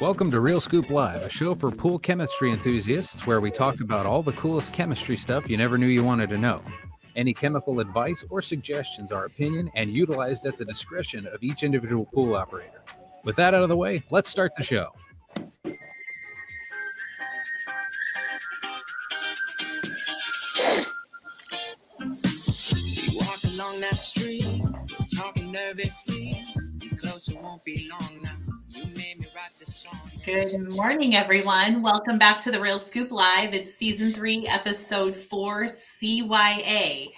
Welcome to Real Scoop Live, a show for pool chemistry enthusiasts where we talk about all the coolest chemistry stuff you never knew you wanted to know. Any chemical advice or suggestions are opinion and utilized at the discretion of each individual pool operator. With that out of the way, let's start the show. You walk along that street, talking nervously. Closer won't be long now. You made me write this song. Good morning, everyone. Welcome back to the Real Scoop Live. It's season 3, episode 4, CYA.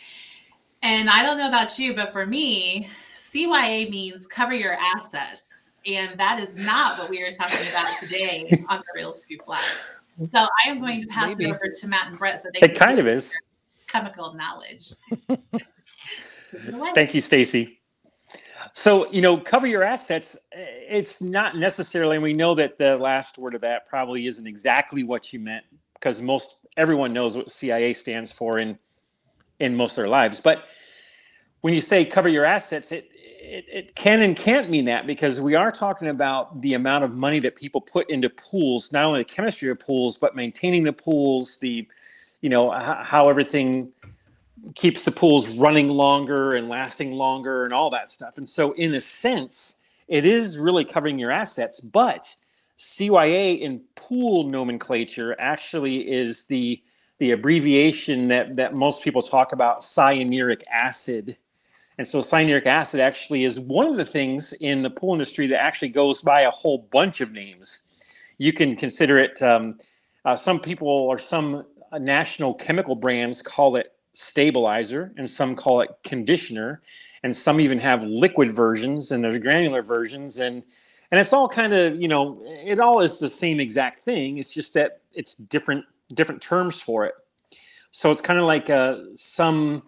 And I don't know about you, but for me, CYA means cover your assets. And that is not what we are talking about today on the Real Scoop Live. So I am going to pass it over to Matt and Brett so they It kind of is. Chemical knowledge. Thank you, Stacey. So, cover your assets. It's not necessarily, and we know that the last word of that probably isn't exactly what you meant, because everyone knows what CIA stands for in most of their lives. But when you say cover your assets, it can and can't mean that, because we are talking about the amount of money that people put into pools, not only the chemistry of pools, but maintaining the pools, how everything keeps the pools running longer and lasting longer and all that stuff. And so in a sense, it is really covering your assets, but CYA in pool nomenclature actually is the abbreviation that most people talk about, cyanuric acid. And so cyanuric acid actually is one of the things in the pool industry that actually goes by a whole bunch of names. You can consider it, some people or some national chemical brands call it stabilizer, and some call it conditioner, and some even have liquid versions, and there's granular versions, and it's all kind of, it all is the same exact thing. It's just that it's different terms for it. So it's kind of like some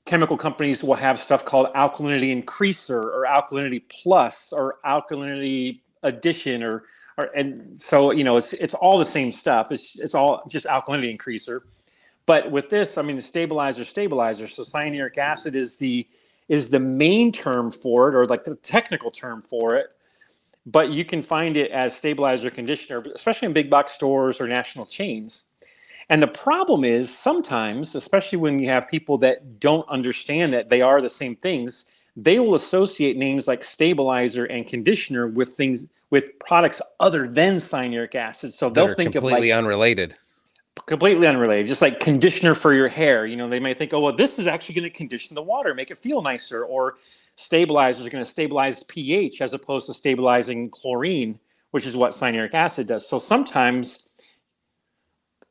chemical companies will have stuff called alkalinity increaser or alkalinity plus or alkalinity addition and so it's all the same stuff. It's all just alkalinity increaser. But with this, the stabilizer. So cyanuric acid is the main term for it, or like the technical term for it. But you can find it as stabilizer conditioner, especially in big box stores or national chains. And the problem is sometimes, especially when you have people that don't understand that they are the same things, they will associate names like stabilizer and conditioner with products other than cyanuric acid. So they'll think completely unrelated. Completely unrelated, just like conditioner for your hair. They may think, oh, well, this is actually going to condition the water, make it feel nicer, or stabilizers are going to stabilize pH as opposed to stabilizing chlorine, which is what cyanuric acid does. So sometimes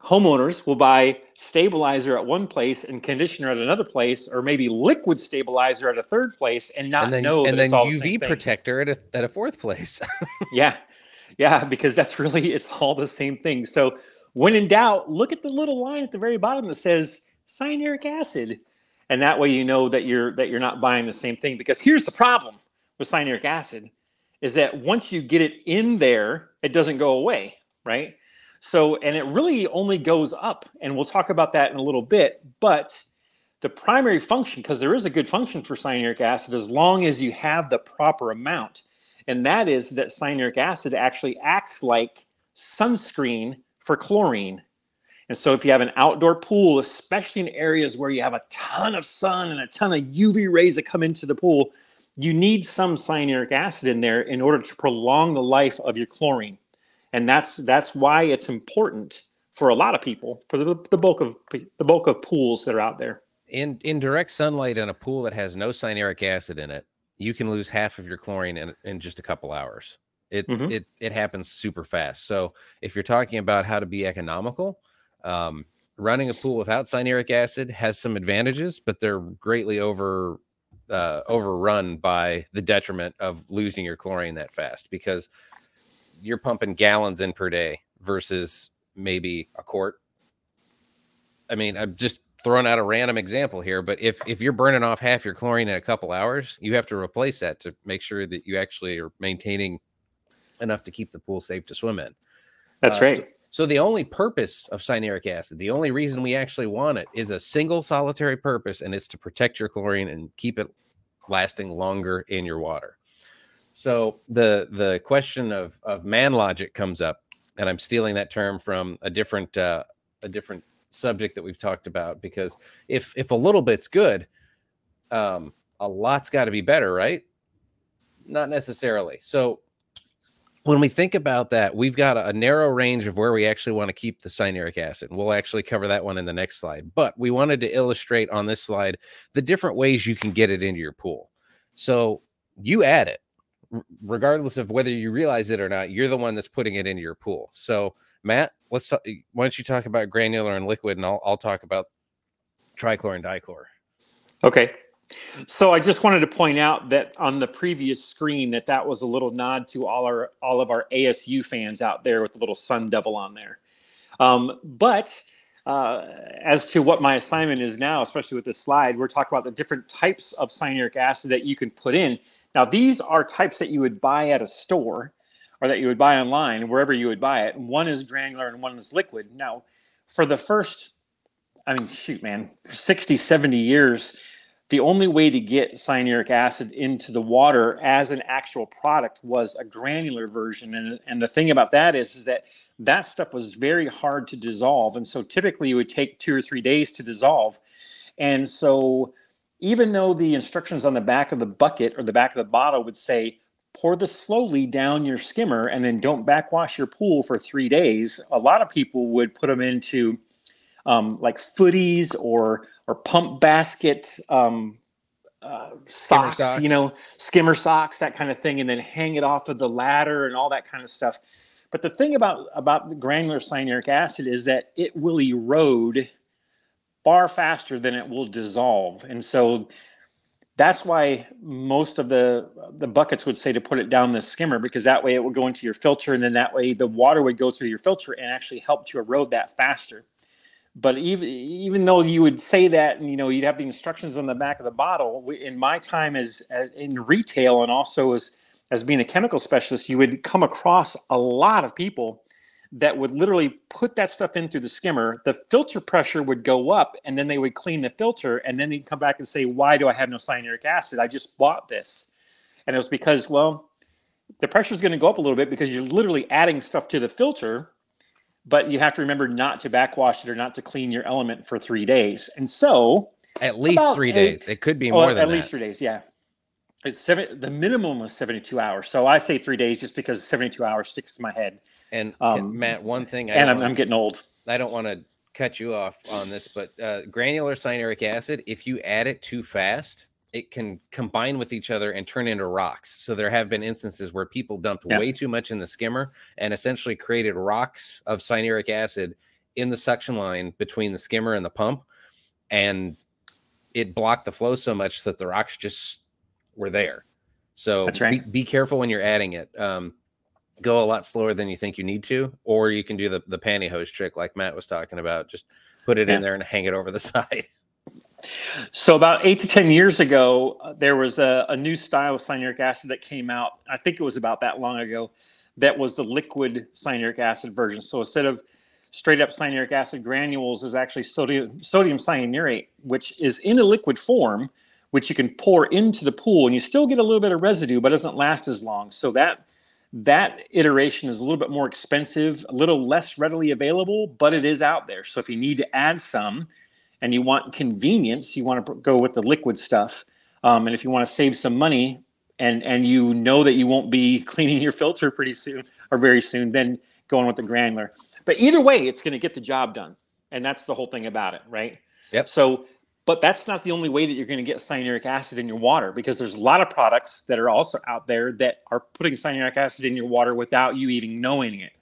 homeowners will buy stabilizer at one place and conditioner at another place, or maybe liquid stabilizer at a third place, and know that it's all the same thing. UV protector at a fourth place. Yeah, because it's all the same thing. So when in doubt, look at the little line at the very bottom that says cyanuric acid. And that way you know that you're not buying the same thing. Because here's the problem with cyanuric acid is that once you get it in there, it doesn't go away, right? So, and it really only goes up. And we'll talk about that in a little bit. But the primary function, because there is a good function for cyanuric acid as long as you have the proper amount. And that is that cyanuric acid actually acts like sunscreen for chlorine. And so if you have an outdoor pool, especially in areas where you have a ton of sun and a ton of UV rays that come into the pool, you need some cyanuric acid in there in order to prolong the life of your chlorine. And that's why it's important for a lot of people, for the bulk of pools that are out there. In direct sunlight in a pool that has no cyanuric acid in it, you can lose half of your chlorine in just a couple hours. It happens super fast. So if you're talking about how to be economical, running a pool without cyanuric acid has some advantages, but they're greatly overrun by the detriment of losing your chlorine that fast, because you're pumping gallons in per day versus maybe a quart. I'm just throwing out a random example here, but if you're burning off half your chlorine in a couple hours, you have to replace that to make sure that you actually are maintaining enough to keep the pool safe to swim in. That's right. So the only purpose of cyanuric acid, the only reason we actually want it, is a single solitary purpose, and it's to protect your chlorine and keep it lasting longer in your water. So the question of man logic comes up, and I'm stealing that term from a different subject that we've talked about, because if a little bit's good, a lot's got to be better, right? Not necessarily. So when we think about that, we've got a narrow range of where we actually want to keep the cyanuric acid. We'll actually cover that one in the next slide. But we wanted to illustrate on this slide the different ways you can get it into your pool. So you add it, regardless of whether you realize it or not. You're the one that's putting it into your pool. So Matt, let's talk. Why don't you talk about granular and liquid, and I'll talk about trichlor and dichlor. Okay. So I just wanted to point out that on the previous screen that was a little nod to all of our ASU fans out there with the little sun devil on there. But as to what my assignment is now, especially with this slide, we're talking about the different types of cyanuric acid that you can put in. Now, these are types that you would buy at a store or that you would buy online, wherever you would buy it. One is granular and one is liquid. Now, for the first, I mean, shoot, man, for 60, 70 years, the only way to get cyanuric acid into the water as an actual product was a granular version. And the thing about that is that stuff was very hard to dissolve. And so typically it would take 2 or 3 days to dissolve. And so even though the instructions on the back of the bucket or the back of the bottle would say, pour this slowly down your skimmer and then don't backwash your pool for 3 days, a lot of people would put them into like footies or pump basket socks, you know, skimmer socks, that kind of thing, and then hang it off of the ladder and all that kind of stuff. But the thing about the granular cyanuric acid is that it will erode far faster than it will dissolve. And so that's why most of the buckets would say to put it down the skimmer, because that way it will go into your filter, and then that way the water would go through your filter and actually help to erode that faster. But even though you would say that, and, you know, you'd have the instructions on the back of the bottle, in my time as in retail and also as being a chemical specialist, you would come across a lot of people that would literally put that stuff in through the skimmer. The filter pressure would go up, and then they would clean the filter, and then they'd come back and say, why do I have no cyanuric acid? I just bought this. And it was because, well, the pressure is going to go up a little bit because you're literally adding stuff to the filter, but you have to remember not to backwash it or not to clean your element for 3 days. And so at least 3 days. It could be more than that. At least 3 days, yeah. The minimum was 72 hours. So I say 3 days just because 72 hours sticks to my head. And Matt, one thing, I'm getting old. I don't want to cut you off on this, but granular cyanuric acid, if you add it too fast, it can combine with each other and turn into rocks. So there have been instances where people dumped way too much in the skimmer and essentially created rocks of cyanuric acid in the suction line between the skimmer and the pump. And it blocked the flow so much that the rocks just were there. So that's right. Be careful when you're adding it. Go a lot slower than you think you need to, or you can do the pantyhose trick like Matt was talking about. Just put it in there and hang it over the side. So about 8 to 10 years ago, there was a new style of cyanuric acid that came out. I think it was about that long ago. That was the liquid cyanuric acid version. So instead of straight up cyanuric acid granules, is actually sodium cyanurate, which is in a liquid form, which you can pour into the pool, and you still get a little bit of residue, but it doesn't last as long. So that iteration is a little bit more expensive, a little less readily available, but it is out there. So if you need to add some, and you want convenience, you want to go with the liquid stuff. And if you want to save some money and you know that you won't be cleaning your filter pretty soon or very soon, then going with the granular. But either way, it's going to get the job done. And that's the whole thing about it, right? Yep. So, but that's not the only way that you're going to get cyanuric acid in your water, because there's a lot of products that are also out there that are putting cyanuric acid in your water without you even knowing it.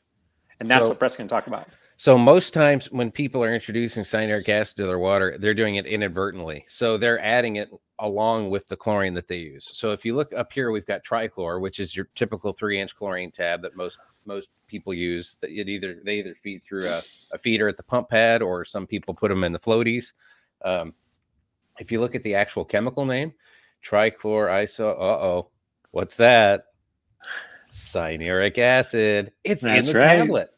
And that's what Brett's going to talk about. So most times when people are introducing cyanuric acid to their water, they're doing it inadvertently. So they're adding it along with the chlorine that they use. So if you look up here, we've got trichlor, which is your typical 3-inch chlorine tab that most people use. That they either feed through a feeder at the pump pad, or some people put them in the floaties. If you look at the actual chemical name, trichlor what's that? Cyanuric acid. It's in the tablet.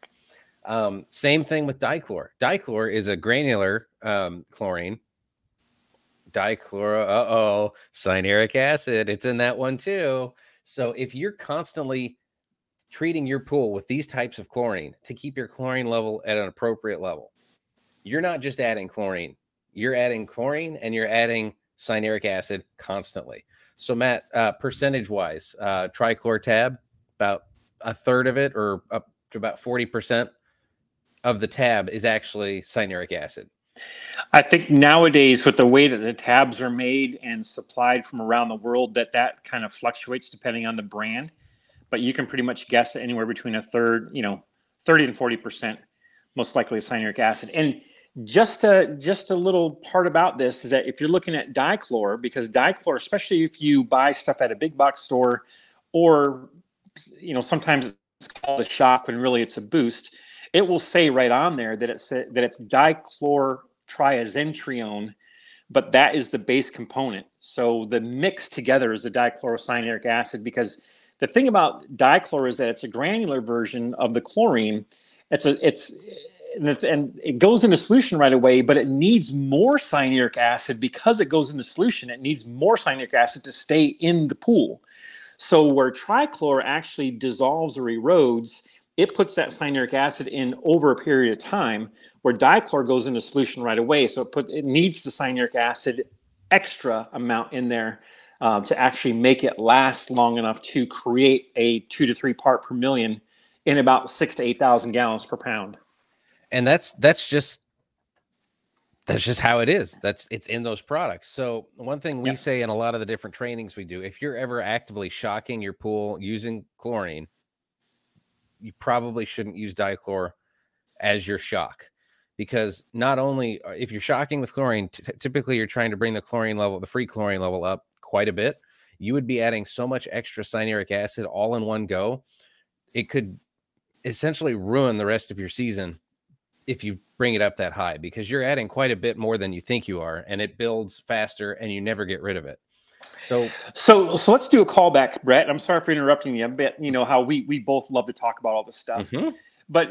Same thing with dichlor. Dichlor is a granular chlorine. Dichlor, cyanuric acid. It's in that one too. So if you're constantly treating your pool with these types of chlorine to keep your chlorine level at an appropriate level, you're not just adding chlorine, you're adding chlorine and you're adding cyanuric acid constantly. So Matt, percentage wise, trichlor tab, about a third of it, or up to about 40% of the tab is actually cyanuric acid. I think nowadays, with the way that the tabs are made and supplied from around the world, that kind of fluctuates depending on the brand. But you can pretty much guess anywhere between a third, 30 and 40%, most likely cyanuric acid. And just a little part about this is that if you're looking at dichlor, because dichlor, especially if you buy stuff at a big box store, or sometimes it's called a shock when really it's a boost, it will say right on there that it's dichlortriazentrione, but that is the base component. So the mix together is the dichlorocyanuric acid, because the thing about dichlor is that it's a granular version of the chlorine. And it goes into solution right away, but it needs more cyanuric acid because it goes into solution. It needs more cyanuric acid to stay in the pool. So where trichlor actually dissolves or erodes, it puts that cyanuric acid in over a period of time, where dichlor goes into solution right away. So it needs the cyanuric acid extra amount in there to actually make it last long enough to create a 2 to 3 part per million in about 6,000 to 8,000 gallons per pound. And that's just how it is. It's in those products. So one thing we say in a lot of the different trainings we do, if you're ever actively shocking your pool using chlorine, you probably shouldn't use dichlor as your shock, because not only if you're shocking with chlorine, typically you're trying to bring the free chlorine level up quite a bit. You would be adding so much extra cyanuric acid all in one go. It could essentially ruin the rest of your season if you bring it up that high, because you're adding quite a bit more than you think you are, and it builds faster and you never get rid of it. So let's do a callback, Brett. I'm sorry for interrupting you a bit. You know how we both love to talk about all this stuff, but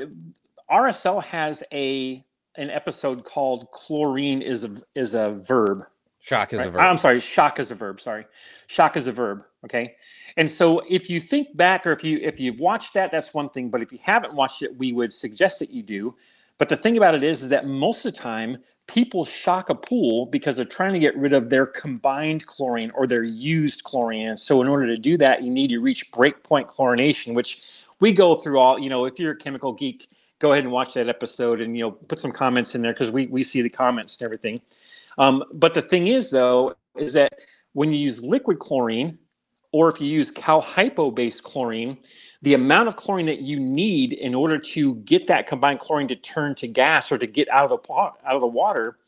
RSL has an episode called "Chlorine is a Verb." Shock is right? a verb. I'm sorry, shock is a verb. Sorry, shock is a verb. Okay, and so if you think back, or if you've watched that, that's one thing. But if you haven't watched it, we would suggest that you do. But the thing about it is that most of the time people shock a pool because they're trying to get rid of their combined chlorine or their used chlorine. And so in order to do that, you need to reach breakpoint chlorination, which we go through all, if you're a chemical geek, go ahead and watch that episode and, put some comments in there, because we see the comments and everything. But the thing is, though, is that when you use liquid chlorine, or if you use cal-hypo-based chlorine, the amount of chlorine that you need in order to get that combined chlorine to turn to gas or to get out of the water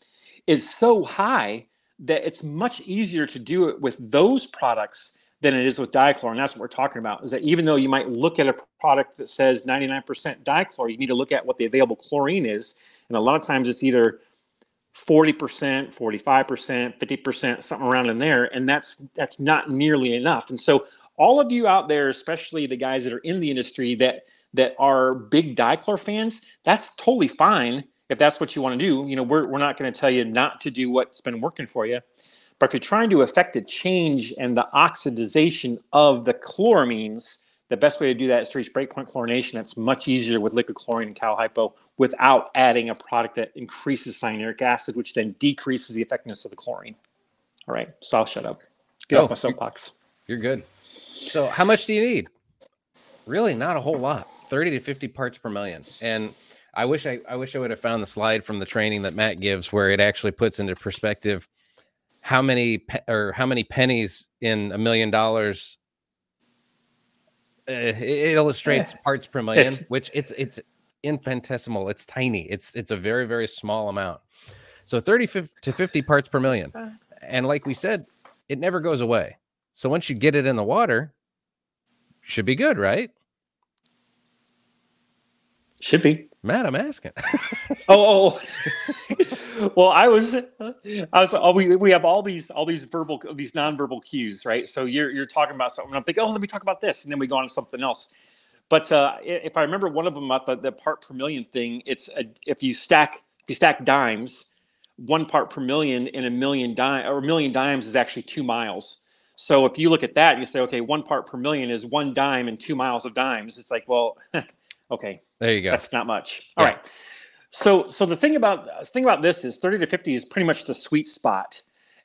is so high that it's much easier to do it with those products than it is with dichlor. And that's what we're talking about, is that even though you might look at a product that says 99% dichlor, you need to look at what the available chlorine is. And a lot of times it's either 40%, 45%, 50%, something around in there. And that's not nearly enough. And so all of you out there, especially the guys that are in the industry that are big dichlor fans, that's totally fine if that's what you want to do. We're not going to tell you not to do what's been working for you. But if you're trying to affect a change and the oxidization of the chloramines, the best way to do that is to reach breakpoint chlorination. That's much easier with liquid chlorine and cal-hypo without adding a product that increases cyanuric acid, which then decreases the effectiveness of the chlorine. All right, so I'll shut up. Get off my soapbox. You're good. So how much do you need? Really not a whole lot. 30 to 50 parts per million. And I wish I would have found the slide from the training that Matt gives where it actually puts into perspective how many pennies in $1 million. It illustrates parts per million, which it's infinitesimal. It's tiny. It's a very, very small amount. So 30 to 50 parts per million. And like we said, it never goes away. So once you get it in the water, should be good, right? Should be. Matt, I'm asking. Well, we have all these nonverbal cues, right? So you're talking about something, and I'm thinking, let me talk about this, and then we go on to something else. But if I remember one of them about the part per million thing, it's if you stack dimes, 1 part per million in a million dimes is actually 2 miles. So if you look at that and you say, okay, 1 part per million is 1 dime and 2 miles of dimes, it's like, well, okay, there you go. That's not much. All right. So the thing about this is 30 to 50 is pretty much the sweet spot.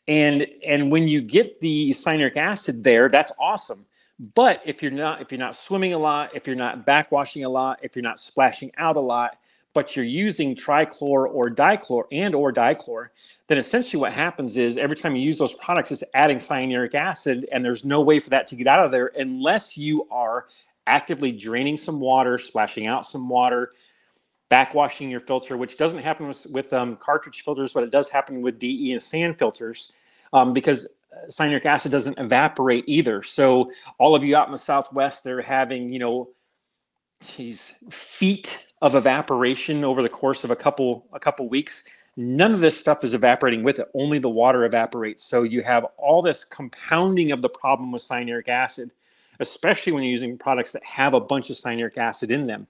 And when you get the cyanuric acid there, that's awesome. But if you're not swimming a lot, if you're not backwashing a lot, if you're not splashing out a lot, but you're using trichlor or dichlor, then essentially what happens is every time you use those products, it's adding cyanuric acid, and there's no way for that to get out of there unless you are actively draining some water, splashing out some water, backwashing your filter, which doesn't happen with cartridge filters, but it does happen with DE and sand filters, because cyanuric acid doesn't evaporate either. So all of you out in the Southwest, they're having, feet of evaporation over the course of a couple weeks. None of this stuff is evaporating with it. Only the water evaporates. So you have all this compounding of the problem with cyanuric acid, especially when you're using products that have a bunch of cyanuric acid in them.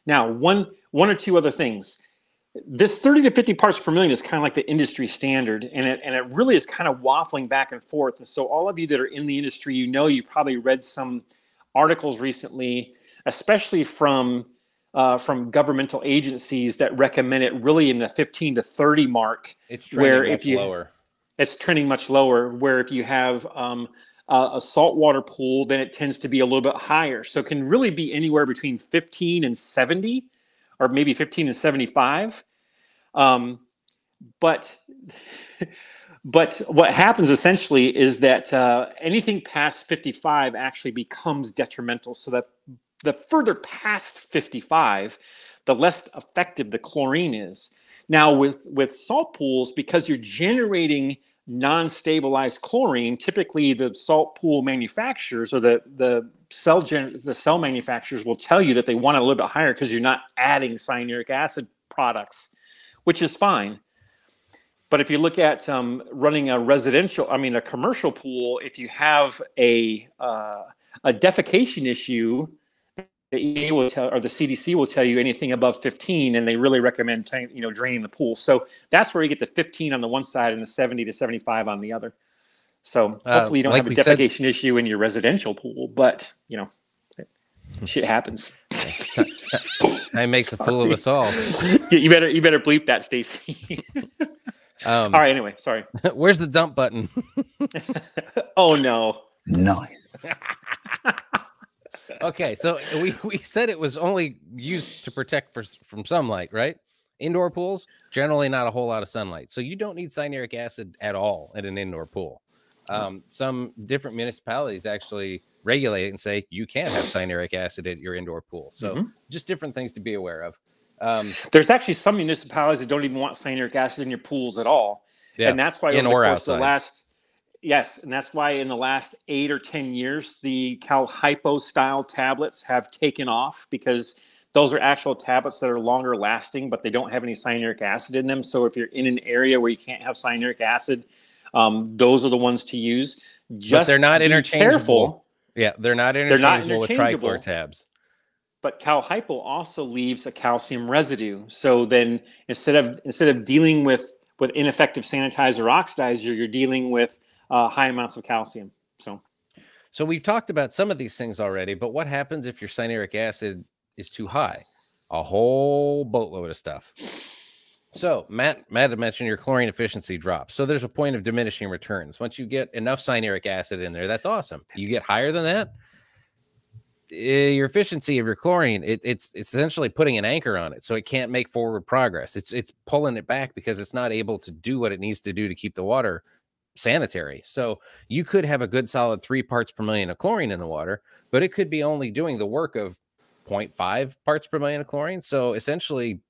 Now, one or two other things. This 30 to 50 parts per million is kind of like the industry standard, and it really is kind of waffling back and forth. And so all of you that are in the industry, you've probably read some articles recently, especially from governmental agencies that recommend it really in the 15 to 30 mark. It's trending much lower. It's trending much lower, where if you have a saltwater pool, then it tends to be a little bit higher. So it can really be anywhere between 15 and 70, or maybe 15 and 75. But what happens essentially is that anything past 55 actually becomes detrimental. So that the further past 55, the less effective the chlorine is. Now with salt pools, because you're generating non-stabilized chlorine, typically the salt pool manufacturers or the cell manufacturers will tell you that they want it a little bit higher because you're not adding cyanuric acid products, which is fine. But if you look at running a commercial pool, if you have a defecation issue, the EPA will tell, or the CDC will tell you anything above 15, and they really recommend draining the pool. So that's where you get the 15 on the one side and the 70 to 75 on the other. So hopefully you don't have a defecation issue in your residential pool, but shit happens. That makes a fool of us all. You better bleep that, Stacey. All right. Anyway, sorry. Where's the dump button? Oh no. Nice. Okay, so we said it was only used to protect from sunlight, right? Indoor pools, generally not a whole lot of sunlight. So you don't need cyanuric acid at all in an indoor pool. Some different municipalities actually regulate it and say you can't have cyanuric acid at your indoor pool. So just different things to be aware of. There's actually some municipalities that don't even want cyanuric acid in your pools at all. Yeah. And that's why in or outside. Yes, and that's why in the last 8 or 10 years, the Cal Hypo style tablets have taken off, because those are actual tablets that are longer lasting, but they don't have any cyanuric acid in them. So if you're in an area where you can't have cyanuric acid, those are the ones to use. But they're not interchangeable. Careful. Yeah, they're not interchangeable with trichlor tabs. But Cal Hypo also leaves a calcium residue. So then instead of dealing with ineffective sanitizer oxidizer, you're dealing with high amounts of calcium. So we've talked about some of these things already, but what happens if your cyanuric acid is too high? A whole boatload of stuff. So Matt had mentioned your chlorine efficiency drops. So there's a point of diminishing returns. Once you get enough cyanuric acid in there, that's awesome. You get higher than that, your efficiency of your chlorine, it's essentially putting an anchor on it, so it can't make forward progress. It's pulling it back because it's not able to do what it needs to do to keep the water sanitary. So you could have a good solid 3 parts per million of chlorine in the water, but it could be only doing the work of 0.5 parts per million of chlorine. So essentially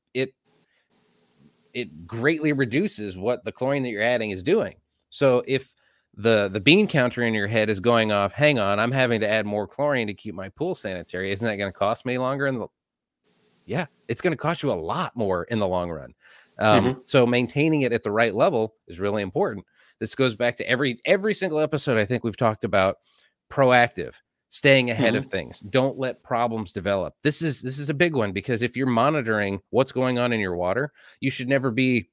it greatly reduces what the chlorine that you're adding is doing. So if the bean counter in your head is going off, hang on, I'm having to add more chlorine to keep my pool sanitary, isn't that going to cost me longer? Yeah, it's going to cost you a lot more in the long run. So maintaining it at the right level is really important. This goes back to every single episode I think we've talked about proactive, staying ahead of things. Don't let problems develop. This is a big one, because if you're monitoring what's going on in your water, you should never be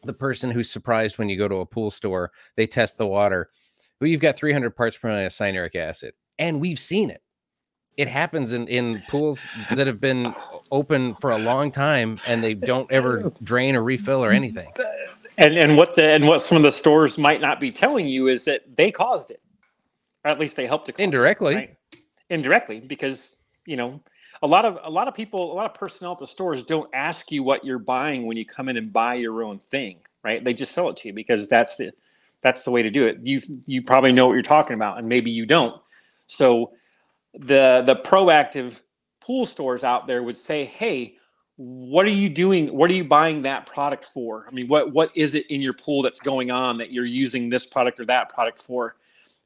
the person who's surprised when you go to a pool store, they test the water. but you've got 300 parts per million of cyanuric acid, and we've seen it. It happens in pools that have been open for a long time, and they don't ever drain or refill or anything. And what some of the stores might not be telling you is that they caused it, or at least they helped to cause indirectly. It, right? Indirectly, because a lot of people, a lot of personnel at the stores don't ask you what you're buying when you come in and buy your own thing, right? They just sell it to you because that's the way to do it. You probably know what you're talking about, and maybe you don't. So the proactive pool stores out there would say, hey, what are you doing? What are you buying that product for? I mean, what is it in your pool that's going on that you're using this product or that product for?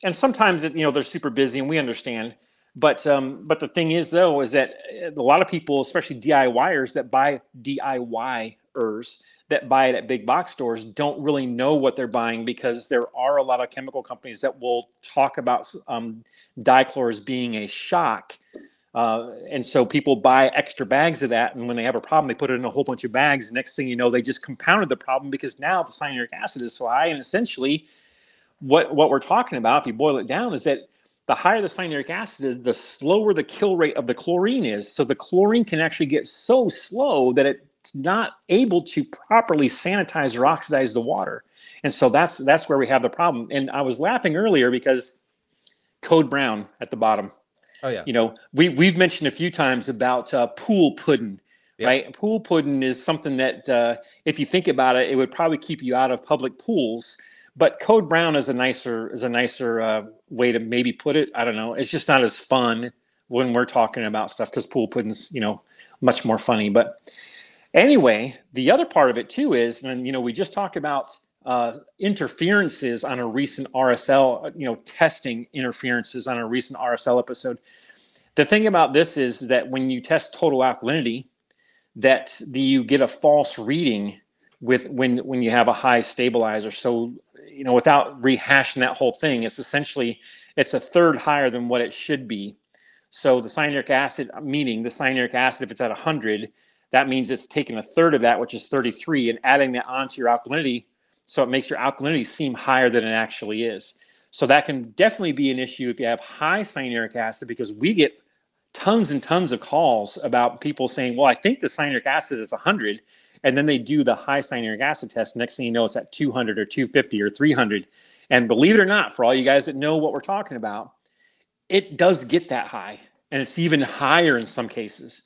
And sometimes they're super busy, and we understand. But the thing is, though, is that a lot of people, especially DIYers that buy DIYers that buy it at big box stores, don't really know what they're buying, because there are a lot of chemical companies that will talk about dichlor as being a shock. And so people buy extra bags of that, and when they have a problem, they put it in a whole bunch of bags. Next thing you know, they just compounded the problem, because now the cyanuric acid is so high. And essentially what we're talking about, if you boil it down, is that the higher the cyanuric acid is, the slower the kill rate of the chlorine is. So the chlorine can actually get so slow that it's not able to properly sanitize or oxidize the water. And so that's where we have the problem. And I was laughing earlier because Code Brown at the bottom. Oh yeah. We've mentioned a few times about pool pudding, Yep. right? Pool pudding is something that if you think about it, it would probably keep you out of public pools. But Code Brown is a nicer way to maybe put it. I don't know. It's just not as fun when we're talking about stuff, because pool pudding's much more funny. But anyway, the other part of it too is, and we just talked about interferences on a recent RSL, testing interferences on a recent RSL episode. The thing about this is that when you test total alkalinity, that you get a false reading with when you have a high stabilizer. So without rehashing that whole thing, it's a third higher than what it should be. So the cyanuric acid, if it's at 100, that means it's taking a third of that, which is 33, and adding that onto your alkalinity. So it makes your alkalinity seem higher than it actually is. So that can definitely be an issue if you have high cyanuric acid, because we get tons and tons of calls about people saying, well, I think the cyanuric acid is 100. And then they do the high cyanuric acid test. Next thing you know, it's at 200 or 250 or 300. And believe it or not, for all you guys that know what we're talking about, it does get that high. And it's even higher in some cases.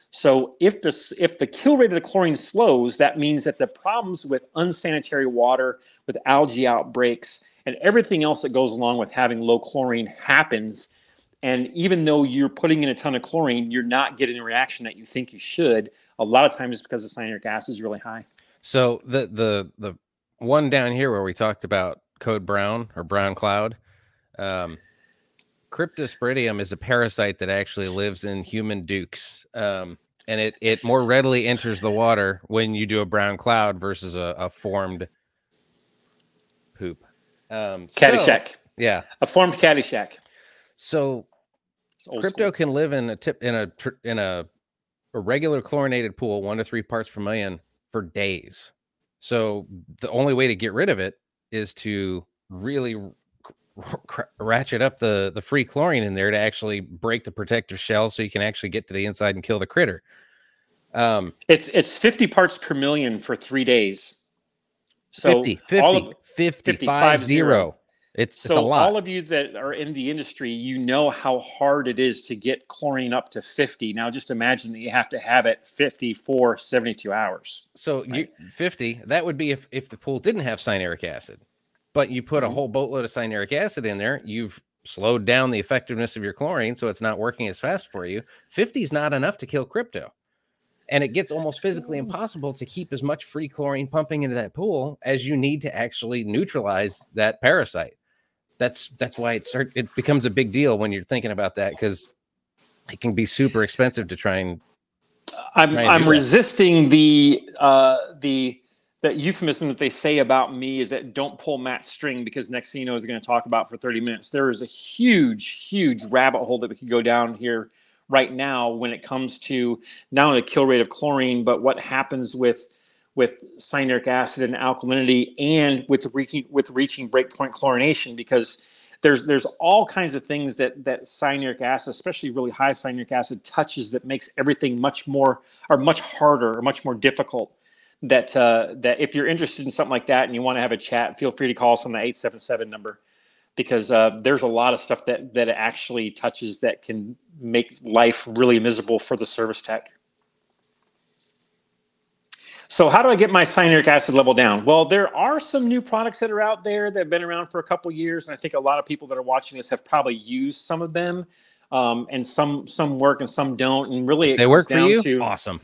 So if the kill rate of the chlorine slows, that means that the problems with unsanitary water, with algae outbreaks, and everything else that goes along with having low chlorine happens. And even though you're putting in a ton of chlorine, you're not getting the reaction that you think you should. A lot of times it's because the cyanuric acid is really high. So the one down here where we talked about Code Brown or brown cloud, Cryptosporidium is a parasite that actually lives in human dukes. And it more readily enters the water when you do a brown cloud versus a formed poop. Caddyshack. Yeah. A formed caddyshack. So crypto can live in a regular chlorinated pool, 1 to 3 parts per million, for days. So the only way to get rid of it is to really ratchet up the free chlorine in there to actually break the protective shell, so you can actually get to the inside and kill the critter. It's 50 parts per million for 3 days. So 50. It's a lot. All of you that are in the industry, you know how hard it is to get chlorine up to 50. Now just imagine that you have to have it 50 for 72 hours. So right? 50, that would be if the pool didn't have cyanuric acid. But you put a whole boatload of cyanuric acid in there, you've slowed down the effectiveness of your chlorine, so it's not working as fast for you. 50 is not enough to kill crypto. And it gets almost physically impossible to keep as much free chlorine pumping into that pool as you need to actually neutralize that parasite. That's why it becomes a big deal when you're thinking about that, because it can be super expensive to try and. I'm resisting the euphemism that they say about me is that don't pull Matt's string, because next thing you know is going to talk about for 30 minutes. There is a huge rabbit hole that we could go down here right now when it comes to not only the kill rate of chlorine, but what happens with cyanuric acid and alkalinity, and with reaching breakpoint chlorination. Because there's all kinds of things that cyanuric acid, especially really high cyanuric acid, touches that makes everything much harder or much more difficult. That if you're interested in something like that and you want to have a chat, feel free to call us on the 877 number, because there's a lot of stuff that it actually touches that can make life really miserable for the service tech. So how do I get my cyanuric acid level down? Well, there are some new products that are out there that have been around for a couple years, and I think a lot of people that are watching this have probably used some of them, and some work and some don't. And really, it they comes work for down you. to Awesome.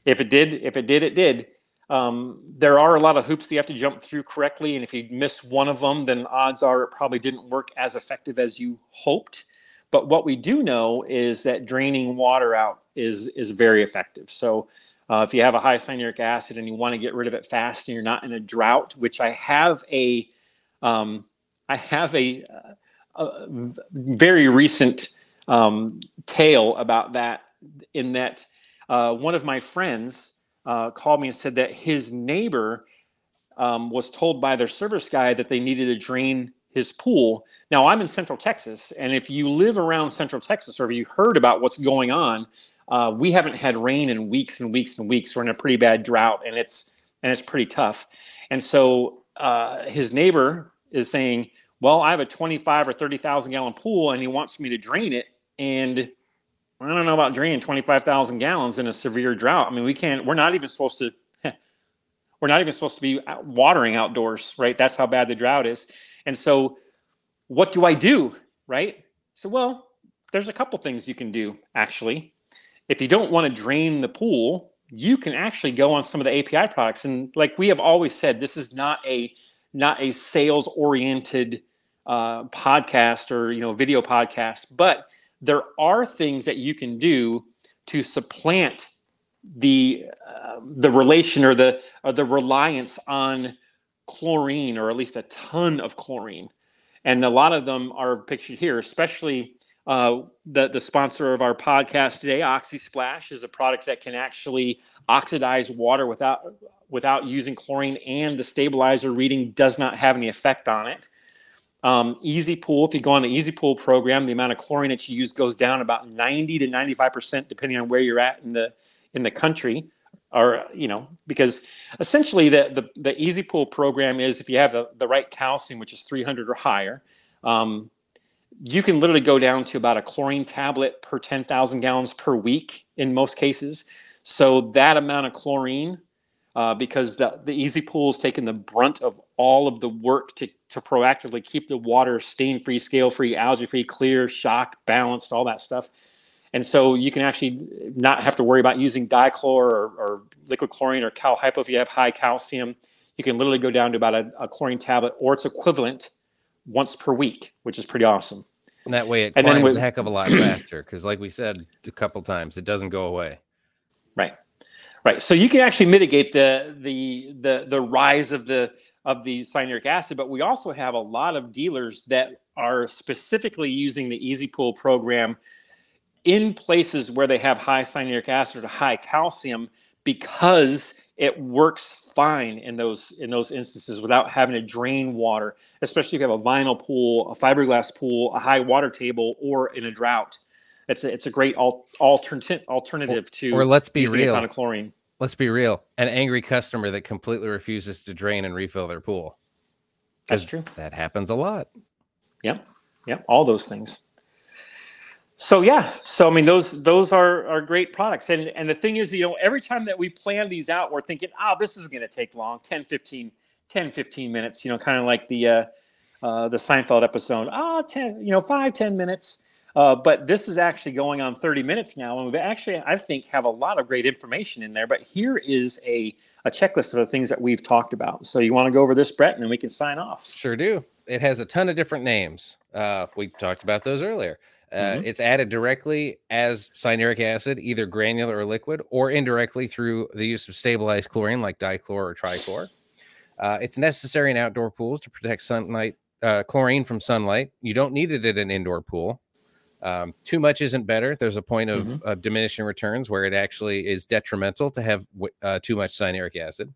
If it did, it did. There are a lot of hoops you have to jump through correctly, and if you miss one of them, then odds are it probably didn't work as effective as you hoped. But what we do know is that draining water out is very effective. So if you have a high cyanuric acid and you want to get rid of it fast and you're not in a drought, which I have a very recent tale about that, in that one of my friends called me and said that his neighbor was told by their service guy that they needed to drain his pool. Now, I'm in Central Texas, and if you live around Central Texas, or if you heard about what's going on, we haven't had rain in weeks and weeks and weeks. We're in a pretty bad drought, and it's pretty tough. And so his neighbor is saying, well, I have a 25 or 30,000 gallon pool, and he wants me to drain it. And I don't know about draining 25,000 gallons in a severe drought. I mean, we're not even supposed to be watering outdoors, right? That's how bad the drought is. And so what do I do, right? So, well, there's a couple things you can do, actually. If you don't want to drain the pool, you can actually go on some of the API products. And like we have always said, this is not a sales-oriented podcast or video podcast, but there are things that you can do to supplant the relation or the reliance on chlorine, or at least a ton of chlorine. And a lot of them are pictured here, especially the sponsor of our podcast today, OxySplash, is a product that can actually oxidize water without using chlorine, and the stabilizer reading does not have any effect on it. Easy Pool, if you go on the Easy Pool program, the amount of chlorine that you use goes down about 90 to 95%, depending on where you're at in the country. Or, because essentially the Easy Pool program is, if you have the right calcium, which is 300 or higher, you can literally go down to about a chlorine tablet per 10,000 gallons per week in most cases. So that amount of chlorine, because the Easy Pool is taking the brunt of all of the work to proactively keep the water stain-free, scale-free, algae-free, clear, shock, balanced, all that stuff. And so you can actually not have to worry about using dichlor or liquid chlorine or cal hypo if you have high calcium. You can literally go down to about a chlorine tablet or its equivalent once per week, which is pretty awesome. And that way it climbs a heck of a lot faster, because like we said a couple times, it doesn't go away. Right. So you can actually mitigate the rise of the cyanuric acid, but we also have a lot of dealers that are specifically using the Easy Pool program in places where they have high cyanuric acid or high calcium, because it works fine in those instances without having to drain water, especially if you have a vinyl pool, a fiberglass pool, a high water table, or in a drought. It's a great alternative to, or let's be real, a ton of chlorine. Let's be real, an angry customer that completely refuses to drain and refill their pool. That's true. That happens a lot. Yep, all those things. So I mean, those are great products. And the thing is, every time that we plan these out, we're thinking, this is going to take long, 10, 15 minutes, kind of like the Seinfeld episode, 5-10 minutes. But this is actually going on 30 minutes now. And we actually, I think, have a lot of great information in there. But here is a checklist of the things that we've talked about. So you want to go over this, Brett, and then we can sign off. Sure do. It has a ton of different names. We talked about those earlier. It's added directly as cyanuric acid, either granular or liquid, or indirectly through the use of stabilized chlorine like dichlor or trichlor. It's necessary in outdoor pools to protect chlorine from sunlight. You don't need it in an indoor pool. Too much isn't better. There's a point of diminishing returns where it actually is detrimental to have too much cyanuric acid.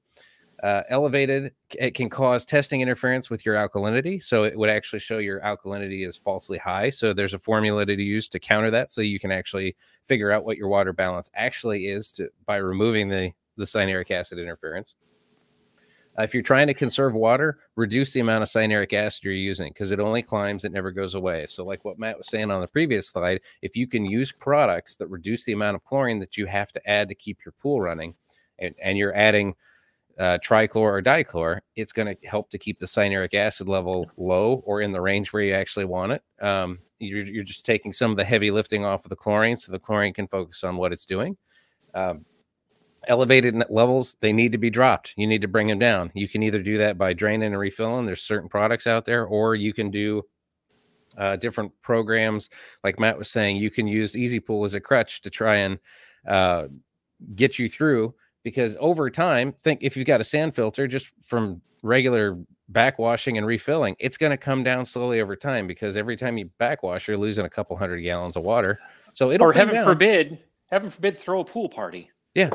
Elevated, it can cause testing interference with your alkalinity. So it would actually show your alkalinity is falsely high. So there's a formula to use to counter that. So you can actually figure out what your water balance actually is by removing the cyanuric acid interference. If you're trying to conserve water, reduce the amount of cyanuric acid you're using because it only climbs, it never goes away. So like what Matt was saying on the previous slide, if you can use products that reduce the amount of chlorine that you have to add to keep your pool running, and you're adding trichlor or dichlor, it's going to help to keep the cyanuric acid level low or in the range where you actually want it. You're just taking some of the heavy lifting off of the chlorine so the chlorine can focus on what it's doing. Elevated levels, they need to be dropped. You need to bring them down. You can either do that by draining and refilling. There's certain products out there, or you can do different programs. Like Matt was saying, you can use Easy Pool as a crutch to try and get you through, because over time, think if you've got a sand filter, just from regular backwashing and refilling, it's going to come down slowly over time, because every time you backwash, you're losing a couple 100 gallons of water. So it'll, or heaven forbid, throw a pool party. Yeah.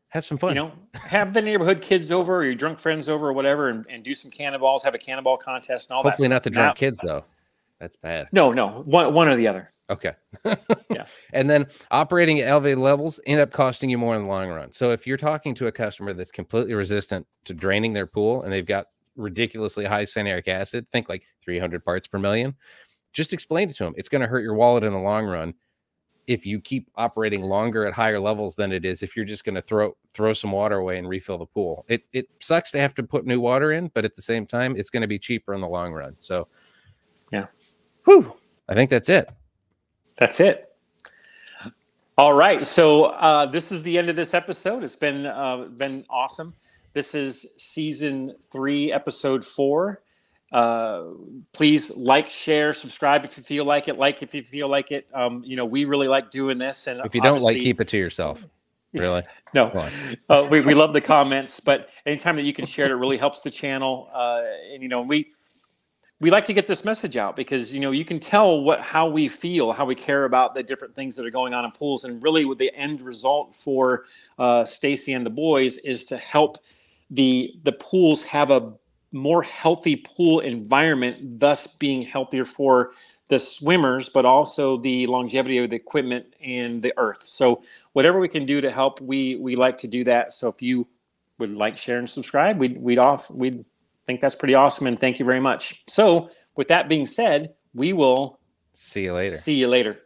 Have some fun. You know, have the neighborhood kids over or your drunk friends over or whatever, and do some cannonballs, have a cannonball contest and all that. Hopefully not the drunk kids, though. That's bad. No, one or the other. Okay. Yeah. And then operating at elevated levels end up costing you more in the long run. So if you're talking to a customer that's completely resistant to draining their pool and they've got ridiculously high cyanuric acid, think like 300 parts per million, just explain it to them. It's going to hurt your wallet in the long run if you keep operating longer at higher levels than it is if you're just going to throw some water away and refill the pool. It sucks to have to put new water in, but at the same time, it's going to be cheaper in the long run. So, yeah. Whew, I think that's it. That's it. All right. So this is the end of this episode. It's been awesome. This is season 3, episode 4. Please like, share, subscribe if you feel like it. Like if you feel like it. You know, we really like doing this. And if you don't like, keep it to yourself. Really? No. We love the comments, but anytime that you can share it, it really helps the channel. And you know, we like to get this message out because, you know, you can tell how we feel, how we care about the different things that are going on in pools. And really with the end result for Stacey and the boys is to help the pools have a more healthy pool environment, thus being healthier for the swimmers, but also the longevity of the equipment and the earth. So whatever we can do to help, we like to do that. So if you would like, share, and subscribe, we'd think that's pretty awesome. And thank you very much. So with that being said, we will see you later. See you later.